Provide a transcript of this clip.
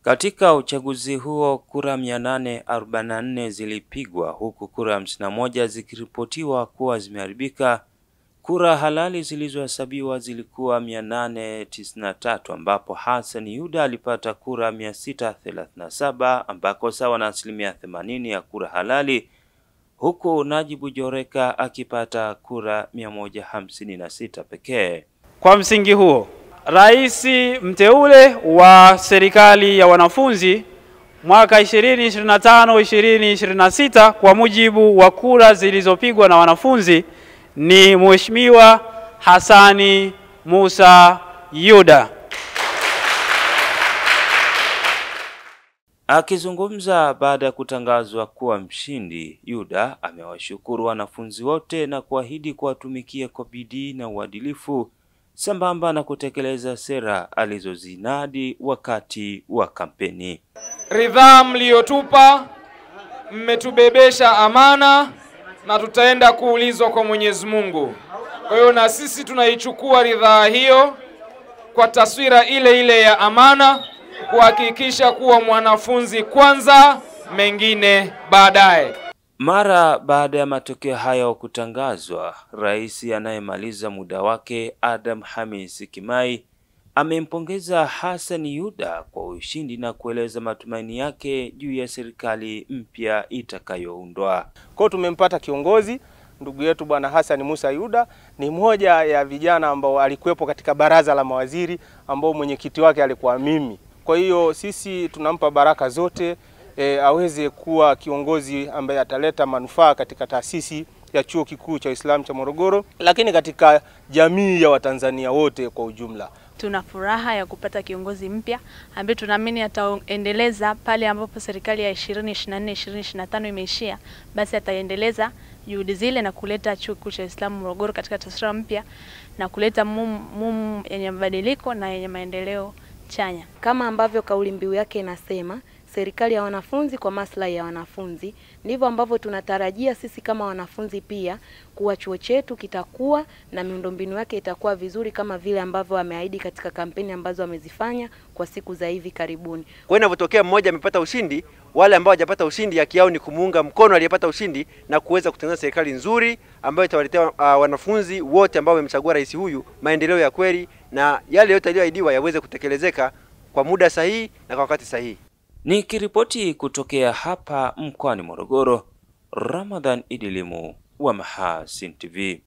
Katika uchaguzi huo kura 844 zilipigwa huku kura 51 zikiripotiwa kuwa zimeharibika. Kura halali zilizohesabiwa zilikuwa 893 ambapo Hassan Yuda alipata kura 637 ambako sawa na 80% ya kura halali, huku Najibu Joreka akipata kura 156 pekee. Kwa msingi huo, Rais mteule wa serikali ya wanafunzi mwaka 2025-2026 kwa mujibu wa kura zilizopigwa na wanafunzi ni Mheshimiwa Hassan Musa Yuda. Akizungumza baada ya kutangazwa kuwa mshindi, Yuda amewashukuru wanafunzi wote na kuahidi kuwatumikia kwa bidii na uadilifu sambamba na kutekeleza sera alizozinadi wakati wa kampeni. Ridhaa mliotupa, mmetubebesha amana na tutaenda kuulizwa kwa Mwenyezi Mungu. Kwa hiyo na sisi tunaichukua ridhaa hiyo kwa taswira ile ile ya amana, kuhakikisha kuwa mwanafunzi kwanza, mengine baadaye. Mara baada ya matokeo hayo kutangazwa, rais anayemaliza muda wake Adam Hamis Kimai amempongeza Hassan Yuda kwa ushindi na kueleza matumaini yake juu ya serikali mpya itakayoundwa. Kwa tumempata kiongozi ndugu yetu bwana Hassan Musa Yuda, ni mmoja ya vijana ambao alikuwepo katika baraza la mawaziri ambao mwenyekiti wake alikuwa mimi. Kwa hiyo sisi tunampa baraka zote aweze kuwa kiongozi ambaye ataleta manufaa katika taasisi ya Chuo Kikuu cha Uislamu cha Morogoro, lakini katika jamii ya Watanzania wote kwa ujumla. Tuna furaha ya kupata kiongozi mpya ambaye tunaamini ataendeleza pale ambapo serikali ya 2024-2025 imeishia, basi ataendeleza juhudi zile na kuleta Chuo Kikuu cha Uislamu Morogoro katika taswira mpya na kuleta mumu yenye mabadiliko na yenye maendeleo chanya. Kama ambavyo kauli mbiu yake inasema, serikali ya wanafunzi kwa maslahi ya wanafunzi, ndivyo ambavyo tunatarajia sisi kama wanafunzi pia kuwa chuo chetu kitakuwa na miundombinu yake itakuwa vizuri kama vile ambavyo wameahidi katika kampeni ambazo wamezifanya kwa siku za hivi karibuni. Kwa hiyo inapotokea mmoja amepata ushindi, wale ambao hawajapata ushindi haki yao ni kumuunga mkono aliyepata ushindi na kuweza kutengeneza serikali nzuri ambayo itawaletea wanafunzi wote ambao wamemchagua rais huyu maendeleo ya kweli na yale yote aliyoahidiwa yaweze kutekelezeka kwa muda sahihi na kwa wakati sahihi. Nikiripoti kutokea hapa mkoani Morogoro, Ramadhan Idilimu wa Mahasin TV.